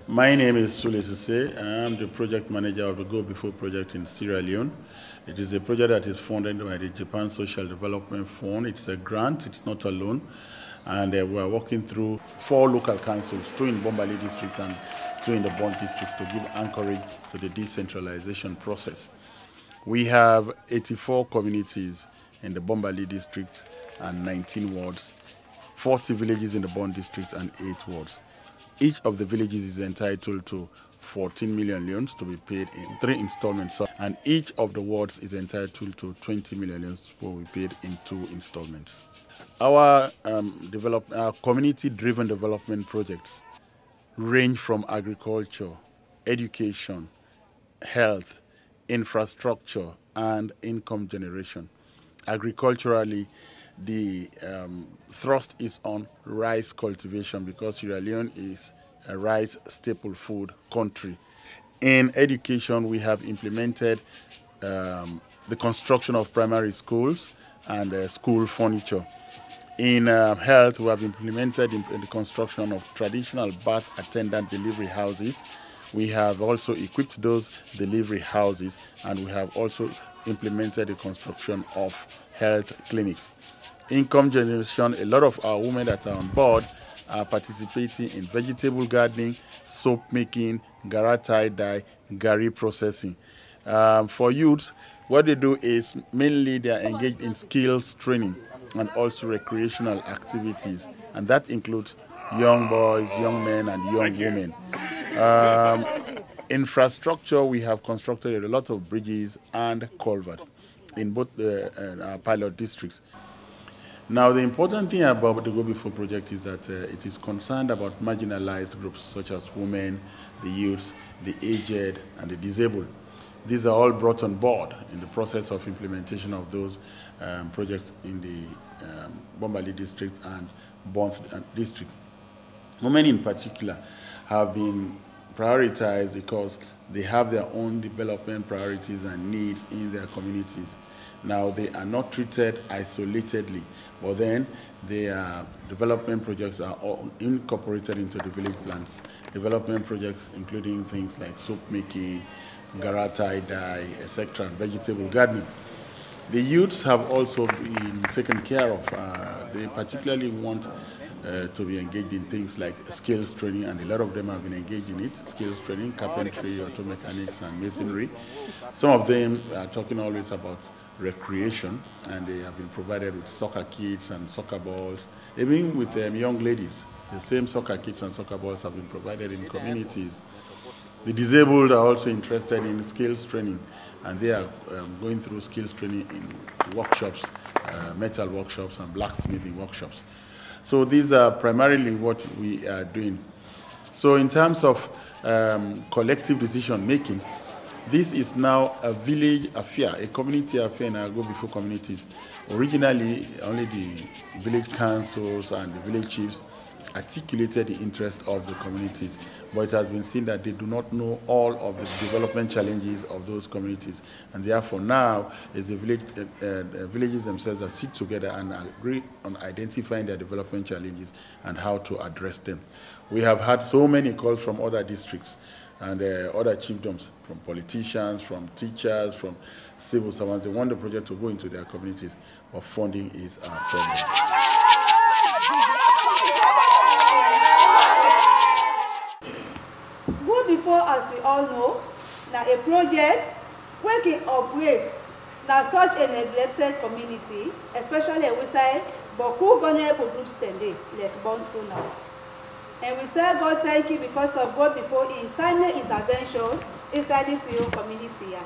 My name is Sule Sise. I am the project manager of the GoBifo project in Sierra Leone. It is a project that is funded by the Japan Social Development Fund. It's a grant, it's not a loan. And we are working through 4 local councils, 2 in Bombali district and 2 in the Bond districts, to give anchorage to the decentralization process. We have 84 communities in the Bombali district and 19 wards, 40 villages in the Bond district and 8 wards. Each of the villages is entitled to 14 million leones to be paid in 3 installments, and each of the wards is entitled to 20 million leones to be paid in 2 installments. Our community-driven development projects range from agriculture, education, health, infrastructure, and income generation. Agriculturally, the thrust is on rice cultivation because Sierra Leone is a rice staple food country. In education, we have implemented the construction of primary schools and school furniture. In health, we have implemented the construction of traditional birth attendant delivery houses. We have also equipped those delivery houses, and we have also implemented the construction of health clinics. Income generation, a lot of our women that are on board are participating in vegetable gardening, soap making, gara tie-dye, gari processing. For youths, what they do is mainly they are engaged in skills training and also recreational activities, and that includes young boys, young men, and young women. Infrastructure, we have constructed a lot of bridges and culverts in both our pilot districts. Now, the important thing about the GoBifo project is that it is concerned about marginalized groups such as women, the youths, the aged, and the disabled. These are all brought on board in the process of implementation of those projects in the Bombali district and Bond district. Women in particular have been prioritized because they have their own development priorities and needs in their communities. Now, they are not treated isolatedly, but then their development projects are all incorporated into the village plans. Development projects including things like soap making, gara tie-dye, etc., and vegetable gardening. The youths have also been taken care of. They particularly want to be engaged in things like skills training, and a lot of them have been engaged in it. Skills training, carpentry, auto mechanics, and masonry. Some of them are talking always about recreation, and they have been provided with soccer kits and soccer balls. Even with young ladies, the same soccer kits and soccer balls have been provided in communities. The disabled are also interested in skills training, and they are going through skills training in workshops, metal workshops and blacksmithing workshops. So these are primarily what we are doing. So in terms of collective decision making, this is now a village affair, a community affair in our GoBifo communities. Originally, only the village councils and the village chiefs articulated the interest of the communities, but it has been seen that they do not know all of the development challenges of those communities, and therefore now it's the villages themselves that sit together and agree on identifying their development challenges and how to address them. We have had so many calls from other districts and other chiefdoms, from politicians, from teachers, from civil servants. They want the project to go into their communities, but funding is our problem. GoBifo, as we all know, now a project where can operate now such a neglected community, especially outside, but who vulnerable groups today, like Bonsu now. And we tell God thank you because of GoBifo in timely intervention inside this your community.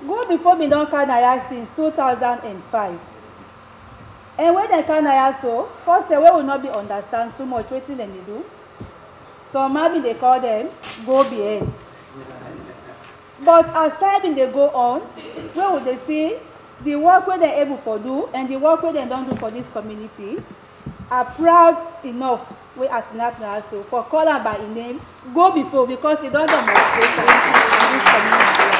GoBifo been done Canada since 2005. And when they Canada so, first the way will not be understand too much what they do. So maybe they call them GoBN. But as time they go on, where would they see the work where they're able to do and the work where they don't do for this community? are proud enough wey Atinap na so for call am by im name GoBifo because e don demonstrate for this community.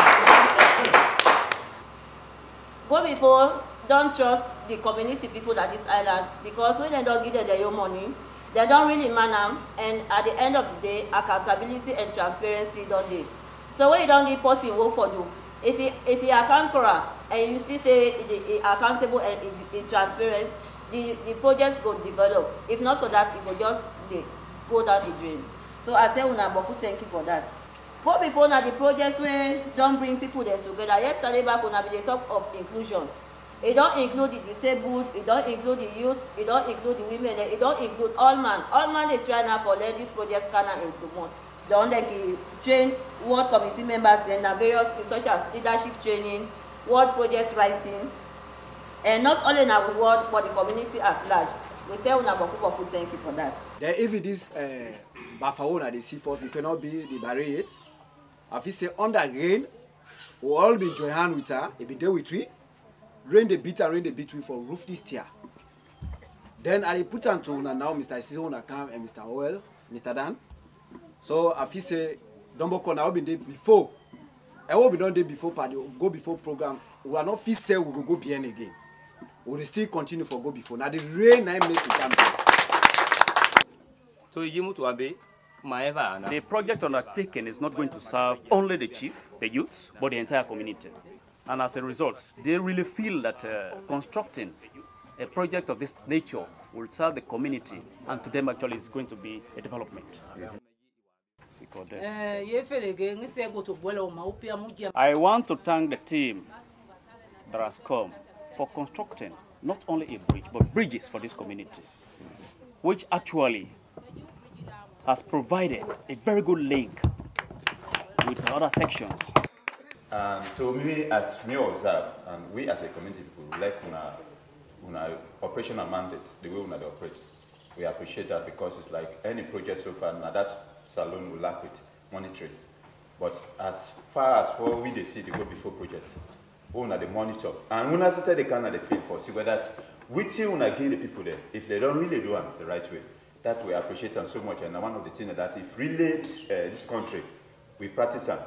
GoBifo don't trust the community people at this island because when they don't give them their own money, they don't really man them, and at the end of the day, accountability and transparency don't dey. So when you don't give person work for you, if he account for her and you still say it accountable and it transparent, the project go develop. If not for that, it will just go down the drains. So I tell una boku thank you for that. GoBifo na the project where don't bring people there together. Yesterday back una be the talk of inclusion. It don't include the disabled, it don't include the youth, it don't include the women, it don't include all man. All man they try now for let this project can and promote. They don't like train ward committee members and various such as leadership training, ward project writing, and not only in our ward but the community at large. We tell una boku thank you for that. Then if it is Bafao at the sea force, we cannot be the barrier. If you say under rain, we all be join hand with her, if we deal with we. Rain the beat we for roof this year. Then I put on to now Mr. Sisona come and Mr. Oil, Mr. Dan. So if you say don't go now be there before. I will be done there before party GoBifo program. We are not fit say we will go behind again. We will still continue for GoBifo. Now the rain I make it come. So the project undertaken is not going to serve only the chief, the youths, but the entire community. And as a result, they really feel that constructing a project of this nature will serve the community, and to them actually is going to be a development. I want to thank the team that has come for constructing not only a bridge, but bridges for this community, which actually has provided a very good link with the other sections. To me, as me observe, and we as a community people, we like una operational mandate, the way una operate. We appreciate that because it's like any project so far, now that salon will lack with monitoring. But as far as what we see the GoBifo project, we una the monitor. And una say they can at the field for see whether which una give the people there, if they don't really do it the right way. That we appreciate them so much. And one of the things that if really this country, we practice them.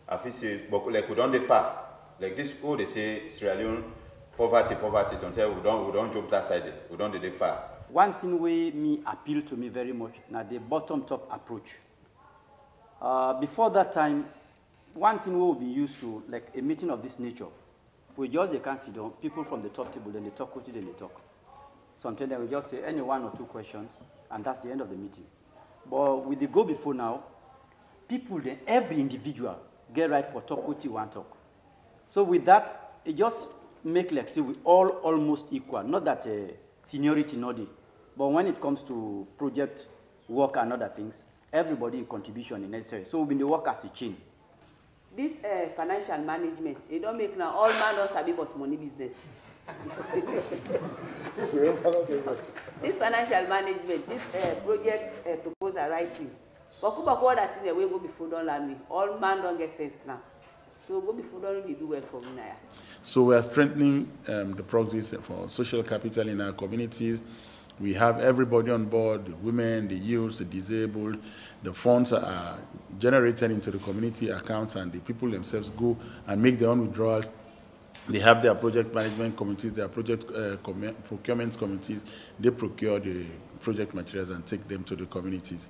I feel say, but like we don't far, like this. Oh, they say Sierra Leone poverty. Until we don't jump that side. We don't do far. One thing we appeal to me very much now the bottom top approach. Before that time, one thing we will be used to like a meeting of this nature. We just can't sit down. People from the top table then they talk, then they talk. Sometimes they will just say any one or two questions, and that's the end of the meeting. But with the GoBifo now, people then every individual get right for talk what you want talk. So with that, it just make like say we all almost equal. Not that seniority not there, but when it comes to project work and other things, everybody contribution is necessary. So we been the work as a chain. This financial management, it don't make now all man don't sabi about money business. This financial management, this project proposal writing. But that thing we GoBifo don't learn me. All man don't get sense now. So GoBifo don't really do well for me now. So we are strengthening the proxies for social capital in our communities. We have everybody on board, the women, the youths, the disabled. The funds are generated into the community accounts, and the people themselves go and make their own withdrawals. They have their project management committees, their project procurement committees. They procure the project materials and take them to the communities.